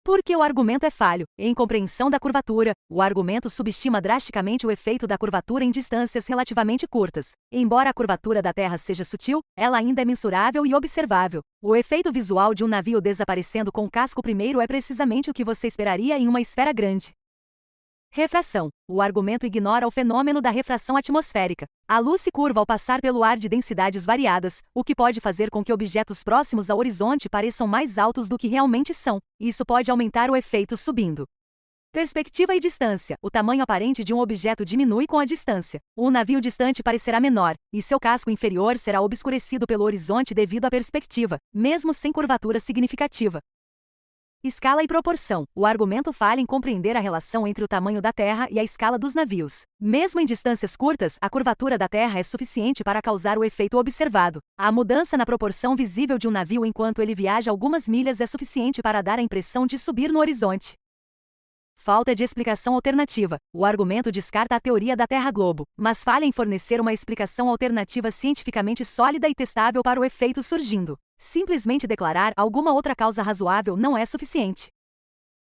Porque o argumento é falho. Em compreensão da curvatura, o argumento subestima drasticamente o efeito da curvatura em distâncias relativamente curtas. Embora a curvatura da Terra seja sutil, ela ainda é mensurável e observável. O efeito visual de um navio desaparecendo com o casco primeiro é precisamente o que você esperaria em uma esfera grande. Refração. O argumento ignora o fenômeno da refração atmosférica. A luz se curva ao passar pelo ar de densidades variadas, o que pode fazer com que objetos próximos ao horizonte pareçam mais altos do que realmente são. Isso pode aumentar o efeito subindo. Perspectiva e distância. O tamanho aparente de um objeto diminui com a distância. Um navio distante parecerá menor, e seu casco inferior será obscurecido pelo horizonte devido à perspectiva, mesmo sem curvatura significativa. Escala e proporção. O argumento falha em compreender a relação entre o tamanho da Terra e a escala dos navios. Mesmo em distâncias curtas, a curvatura da Terra é suficiente para causar o efeito observado. A mudança na proporção visível de um navio enquanto ele viaja algumas milhas é suficiente para dar a impressão de subir no horizonte. Falta de explicação alternativa. O argumento descarta a teoria da Terra-globo, mas falha em fornecer uma explicação alternativa cientificamente sólida e testável para o efeito surgindo. Simplesmente declarar alguma outra causa razoável não é suficiente.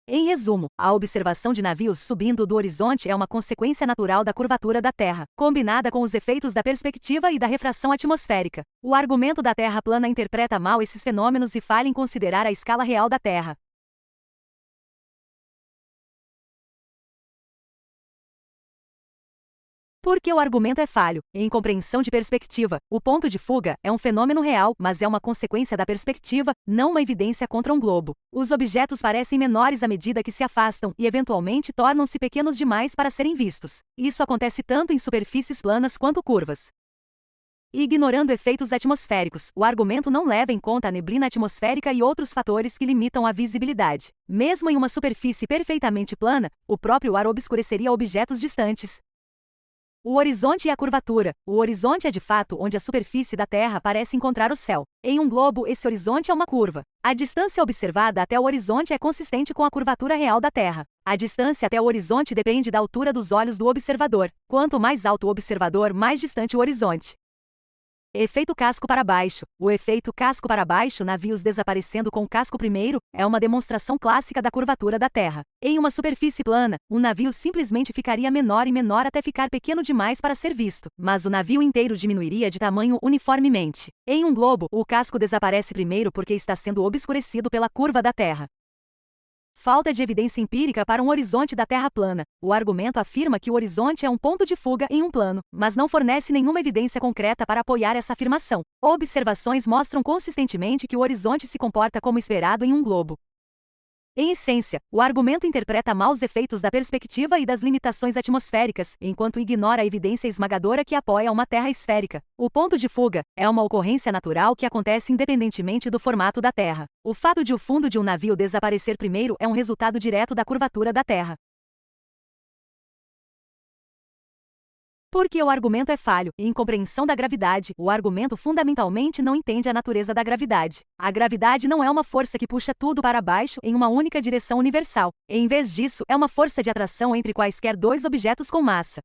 Em resumo, a observação de navios subindo do horizonte é uma consequência natural da curvatura da Terra, combinada com os efeitos da perspectiva e da refração atmosférica. O argumento da Terra plana interpreta mal esses fenômenos e falha em considerar a escala real da Terra. Porque o argumento é falho. Em compreensão de perspectiva, o ponto de fuga é um fenômeno real, mas é uma consequência da perspectiva, não uma evidência contra um globo. Os objetos parecem menores à medida que se afastam e eventualmente tornam-se pequenos demais para serem vistos. Isso acontece tanto em superfícies planas quanto curvas. Ignorando efeitos atmosféricos, o argumento não leva em conta a neblina atmosférica e outros fatores que limitam a visibilidade. Mesmo em uma superfície perfeitamente plana, o próprio ar obscureceria objetos distantes. O horizonte e a curvatura. O horizonte é de fato onde a superfície da Terra parece encontrar o céu. Em um globo, esse horizonte é uma curva. A distância observada até o horizonte é consistente com a curvatura real da Terra. A distância até o horizonte depende da altura dos olhos do observador. Quanto mais alto o observador, mais distante o horizonte. Efeito casco para baixo. O efeito casco para baixo, navios desaparecendo com o casco primeiro, é uma demonstração clássica da curvatura da Terra. Em uma superfície plana, um navio simplesmente ficaria menor e menor até ficar pequeno demais para ser visto, mas o navio inteiro diminuiria de tamanho uniformemente. Em um globo, o casco desaparece primeiro porque está sendo obscurecido pela curva da Terra. Falta de evidência empírica para um horizonte da Terra plana. O argumento afirma que o horizonte é um ponto de fuga em um plano, mas não fornece nenhuma evidência concreta para apoiar essa afirmação. Observações mostram consistentemente que o horizonte se comporta como esperado em um globo. Em essência, o argumento interpreta mal os efeitos da perspectiva e das limitações atmosféricas, enquanto ignora a evidência esmagadora que apoia uma Terra esférica. O ponto de fuga é uma ocorrência natural que acontece independentemente do formato da Terra. O fato de o fundo de um navio desaparecer primeiro é um resultado direto da curvatura da Terra. Porque o argumento é falho e incompreensão da gravidade, o argumento fundamentalmente não entende a natureza da gravidade. A gravidade não é uma força que puxa tudo para baixo em uma única direção universal. Em vez disso, é uma força de atração entre quaisquer dois objetos com massa.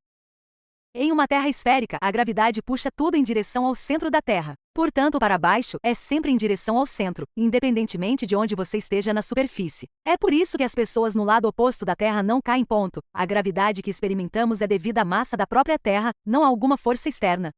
Em uma Terra esférica, a gravidade puxa tudo em direção ao centro da Terra. Portanto, para baixo é sempre em direção ao centro, independentemente de onde você esteja na superfície. É por isso que as pessoas no lado oposto da Terra não caem. A gravidade que experimentamos é devida à massa da própria Terra, não a alguma força externa.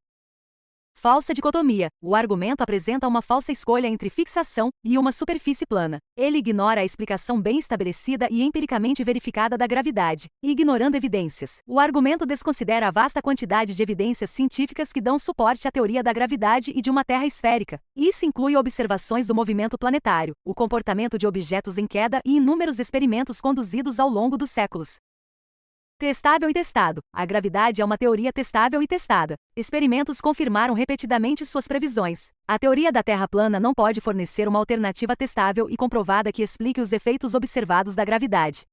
Falsa dicotomia. O argumento apresenta uma falsa escolha entre fixação e uma superfície plana. Ele ignora a explicação bem estabelecida e empiricamente verificada da gravidade, ignorando evidências. O argumento desconsidera a vasta quantidade de evidências científicas que dão suporte à teoria da gravidade e de uma Terra esférica. Isso inclui observações do movimento planetário, o comportamento de objetos em queda e inúmeros experimentos conduzidos ao longo dos séculos. Testável e testado. A gravidade é uma teoria testável e testada. Experimentos confirmaram repetidamente suas previsões. A teoria da Terra plana não pode fornecer uma alternativa testável e comprovada que explique os efeitos observados da gravidade.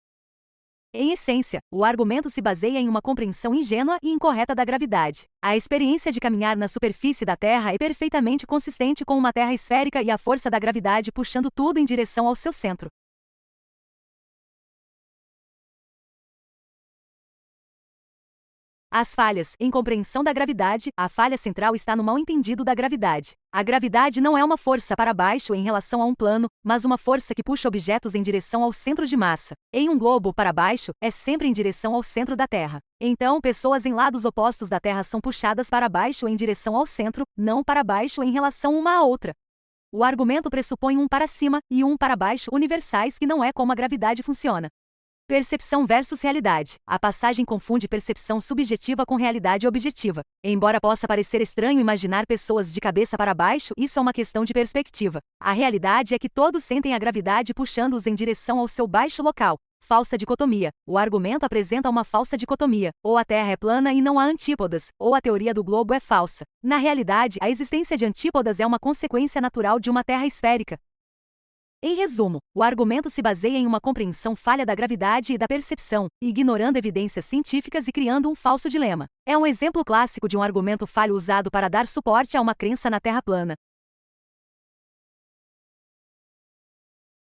Em essência, o argumento se baseia em uma compreensão ingênua e incorreta da gravidade. A experiência de caminhar na superfície da Terra é perfeitamente consistente com uma Terra esférica e a força da gravidade puxando tudo em direção ao seu centro. As falhas em compreensão da gravidade. A falha central está no mal-entendido da gravidade. A gravidade não é uma força para baixo em relação a um plano, mas uma força que puxa objetos em direção ao centro de massa. Em um globo para baixo, é sempre em direção ao centro da Terra. Então, pessoas em lados opostos da Terra são puxadas para baixo em direção ao centro, não para baixo em relação uma à outra. O argumento pressupõe um para cima e um para baixo universais, que não é como a gravidade funciona. Percepção versus realidade. A passagem confunde percepção subjetiva com realidade objetiva. Embora possa parecer estranho imaginar pessoas de cabeça para baixo, isso é uma questão de perspectiva. A realidade é que todos sentem a gravidade puxando-os em direção ao seu baixo local. Falsa dicotomia. O argumento apresenta uma falsa dicotomia. Ou a Terra é plana e não há antípodas, ou a teoria do globo é falsa. Na realidade, a existência de antípodas é uma consequência natural de uma Terra esférica. Em resumo, o argumento se baseia em uma compreensão falha da gravidade e da percepção, ignorando evidências científicas e criando um falso dilema. É um exemplo clássico de um argumento falho usado para dar suporte a uma crença na Terra plana.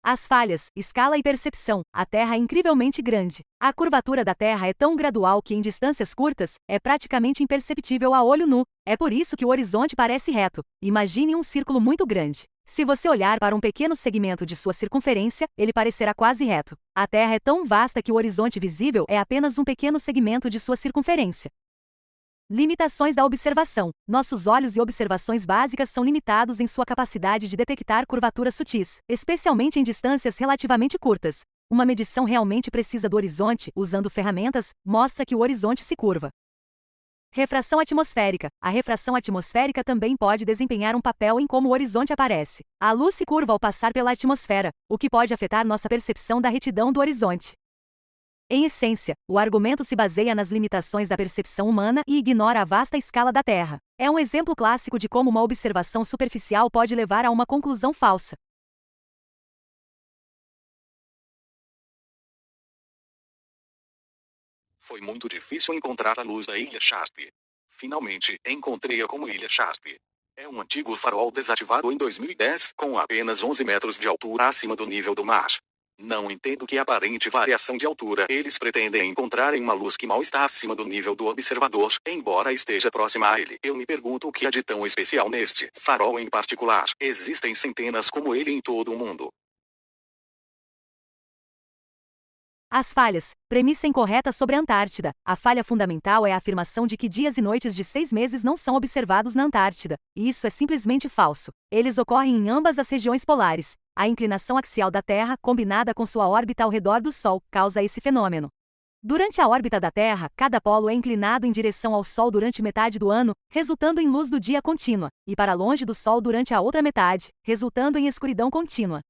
As falhas, escala e percepção. A Terra é incrivelmente grande. A curvatura da Terra é tão gradual que em distâncias curtas, é praticamente imperceptível a olho nu. É por isso que o horizonte parece reto. Imagine um círculo muito grande. Se você olhar para um pequeno segmento de sua circunferência, ele parecerá quase reto. A Terra é tão vasta que o horizonte visível é apenas um pequeno segmento de sua circunferência. Limitações da observação. Nossos olhos e observações básicas são limitados em sua capacidade de detectar curvaturas sutis, especialmente em distâncias relativamente curtas. Uma medição realmente precisa do horizonte, usando ferramentas, mostra que o horizonte se curva. Refração atmosférica. A refração atmosférica também pode desempenhar um papel em como o horizonte aparece. A luz se curva ao passar pela atmosfera, o que pode afetar nossa percepção da retidão do horizonte. Em essência, o argumento se baseia nas limitações da percepção humana e ignora a vasta escala da Terra. É um exemplo clássico de como uma observação superficial pode levar a uma conclusão falsa. Foi muito difícil encontrar a luz da Ilha Shasp. Finalmente, encontrei-a como Ilha Shasp. É um antigo farol desativado em 2010, com apenas 11 metros de altura acima do nível do mar. Não entendo que aparente variação de altura eles pretendem encontrar em uma luz que mal está acima do nível do observador, embora esteja próxima a ele. Eu me pergunto o que há de tão especial neste farol em particular. Existem centenas como ele em todo o mundo. As falhas. Premissa incorreta sobre a Antártida. A falha fundamental é a afirmação de que dias e noites de 6 meses não são observados na Antártida. E isso é simplesmente falso. Eles ocorrem em ambas as regiões polares. A inclinação axial da Terra, combinada com sua órbita ao redor do Sol, causa esse fenômeno. Durante a órbita da Terra, cada polo é inclinado em direção ao Sol durante metade do ano, resultando em luz do dia contínua, e para longe do Sol durante a outra metade, resultando em escuridão contínua.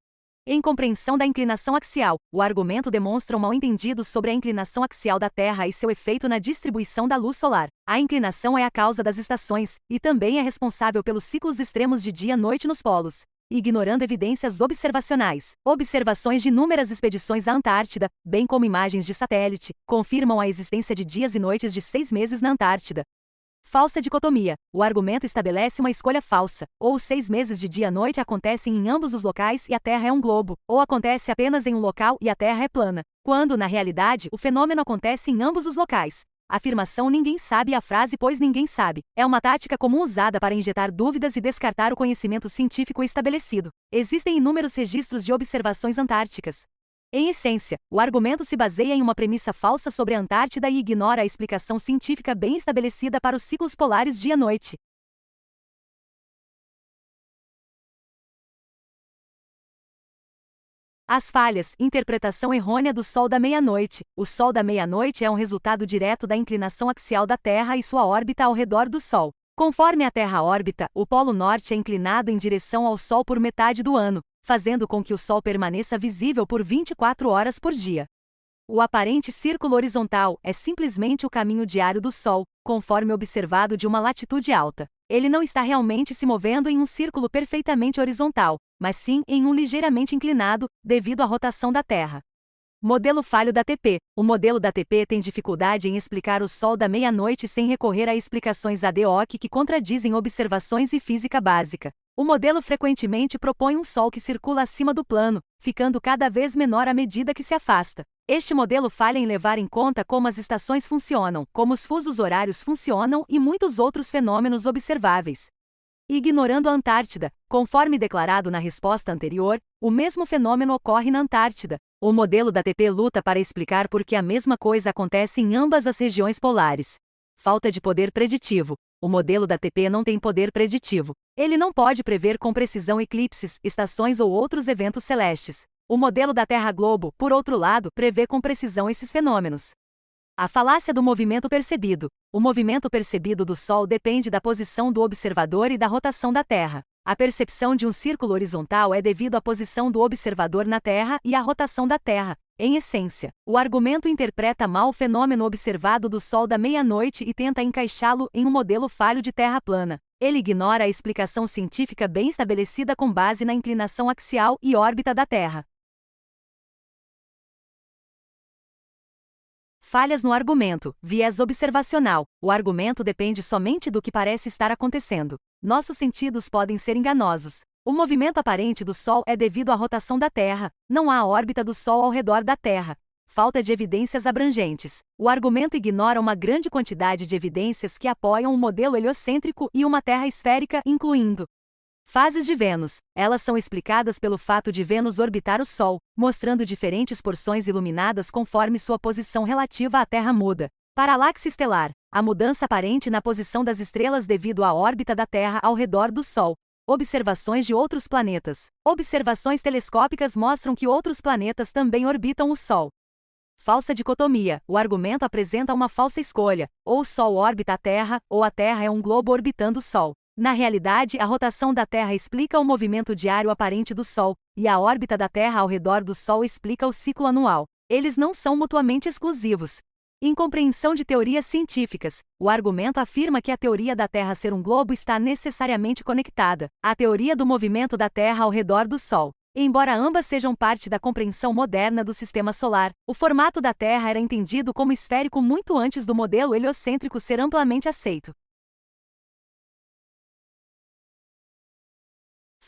Em compreensão da inclinação axial, o argumento demonstra um mal-entendido sobre a inclinação axial da Terra e seu efeito na distribuição da luz solar. A inclinação é a causa das estações, e também é responsável pelos ciclos extremos de dia-noite nos polos. Ignorando evidências observacionais, observações de inúmeras expedições à Antártida, bem como imagens de satélite, confirmam a existência de dias e noites de 6 meses na Antártida. Falsa dicotomia. O argumento estabelece uma escolha falsa. Ou 6 meses de dia-noite acontecem em ambos os locais e a Terra é um globo, ou acontece apenas em um local e a Terra é plana. Quando, na realidade, o fenômeno acontece em ambos os locais. A afirmação ninguém sabe e a frase pois ninguém sabe é uma tática comum usada para injetar dúvidas e descartar o conhecimento científico estabelecido. Existem inúmeros registros de observações antárticas. Em essência, o argumento se baseia em uma premissa falsa sobre a Antártida e ignora a explicação científica bem estabelecida para os ciclos polares dia-noite. As falhas. Interpretação errônea do Sol da meia-noite. O Sol da meia-noite é um resultado direto da inclinação axial da Terra e sua órbita ao redor do Sol. Conforme a Terra orbita, o Polo Norte é inclinado em direção ao Sol por metade do ano, fazendo com que o Sol permaneça visível por 24 horas por dia. O aparente círculo horizontal é simplesmente o caminho diário do Sol, conforme observado de uma latitude alta. Ele não está realmente se movendo em um círculo perfeitamente horizontal, mas sim em um ligeiramente inclinado, devido à rotação da Terra. Modelo falho da TP. O modelo da TP tem dificuldade em explicar o Sol da meia-noite sem recorrer a explicações ad hoc que contradizem observações e física básica. O modelo frequentemente propõe um Sol que circula acima do plano, ficando cada vez menor à medida que se afasta. Este modelo falha em levar em conta como as estações funcionam, como os fusos horários funcionam e muitos outros fenômenos observáveis. Ignorando a Antártida, conforme declarado na resposta anterior, o mesmo fenômeno ocorre na Antártida. O modelo da TP luta para explicar por que a mesma coisa acontece em ambas as regiões polares. Falta de poder preditivo. O modelo da TP não tem poder preditivo. Ele não pode prever com precisão eclipses, estações ou outros eventos celestes. O modelo da Terra-Globo, por outro lado, prevê com precisão esses fenômenos. A falácia do movimento percebido. O movimento percebido do Sol depende da posição do observador e da rotação da Terra. A percepção de um círculo horizontal é devido à posição do observador na Terra e à rotação da Terra. Em essência, o argumento interpreta mal o fenômeno observado do Sol da meia-noite e tenta encaixá-lo em um modelo falho de Terra plana. Ele ignora a explicação científica bem estabelecida com base na inclinação axial e órbita da Terra. Falhas no argumento. Viés observacional. O argumento depende somente do que parece estar acontecendo. Nossos sentidos podem ser enganosos. O movimento aparente do Sol é devido à rotação da Terra, não há órbita do Sol ao redor da Terra. Falta de evidências abrangentes. O argumento ignora uma grande quantidade de evidências que apoiam um modelo heliocêntrico e uma Terra esférica, incluindo fases de Vênus. Elas são explicadas pelo fato de Vênus orbitar o Sol, mostrando diferentes porções iluminadas conforme sua posição relativa à Terra muda. Paralaxe estelar. A mudança aparente na posição das estrelas devido à órbita da Terra ao redor do Sol. Observações de outros planetas. Observações telescópicas mostram que outros planetas também orbitam o Sol. Falsa dicotomia. O argumento apresenta uma falsa escolha. Ou o Sol orbita a Terra, ou a Terra é um globo orbitando o Sol. Na realidade, a rotação da Terra explica o movimento diário aparente do Sol, e a órbita da Terra ao redor do Sol explica o ciclo anual. Eles não são mutuamente exclusivos. Incompreensão de teorias científicas. O argumento afirma que a teoria da Terra ser um globo está necessariamente conectada à teoria do movimento da Terra ao redor do Sol. Embora ambas sejam parte da compreensão moderna do sistema solar, o formato da Terra era entendido como esférico muito antes do modelo heliocêntrico ser amplamente aceito.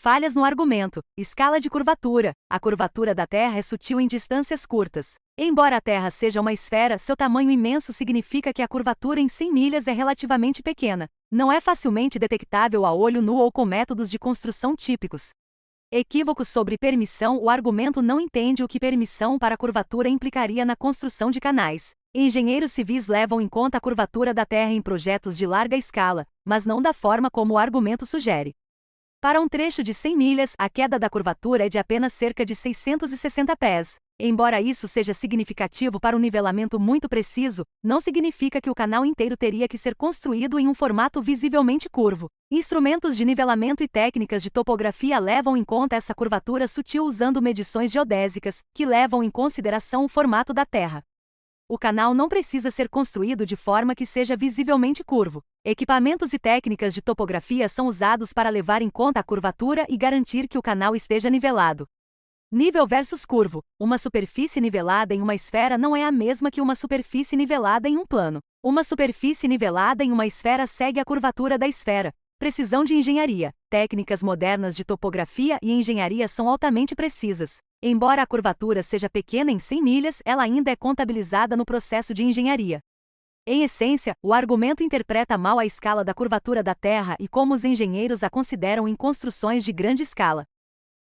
Falhas no argumento. Escala de curvatura. A curvatura da Terra é sutil em distâncias curtas. Embora a Terra seja uma esfera, seu tamanho imenso significa que a curvatura em 100 milhas é relativamente pequena. Não é facilmente detectável a olho nu ou com métodos de construção típicos. Equívocos sobre permissão. O argumento não entende o que permissão para a curvatura implicaria na construção de canais. Engenheiros civis levam em conta a curvatura da Terra em projetos de larga escala, mas não da forma como o argumento sugere. Para um trecho de 100 milhas, a queda da curvatura é de apenas cerca de 660 pés. Embora isso seja significativo para um nivelamento muito preciso, não significa que o canal inteiro teria que ser construído em um formato visivelmente curvo. Instrumentos de nivelamento e técnicas de topografia levam em conta essa curvatura sutil usando medições geodésicas, que levam em consideração o formato da Terra. O canal não precisa ser construído de forma que seja visivelmente curvo. Equipamentos e técnicas de topografia são usados para levar em conta a curvatura e garantir que o canal esteja nivelado. Nível versus curvo. Uma superfície nivelada em uma esfera não é a mesma que uma superfície nivelada em um plano. Uma superfície nivelada em uma esfera segue a curvatura da esfera. Precisão de engenharia. Técnicas modernas de topografia e engenharia são altamente precisas. Embora a curvatura seja pequena em 100 milhas, ela ainda é contabilizada no processo de engenharia. Em essência, o argumento interpreta mal a escala da curvatura da Terra e como os engenheiros a consideram em construções de grande escala.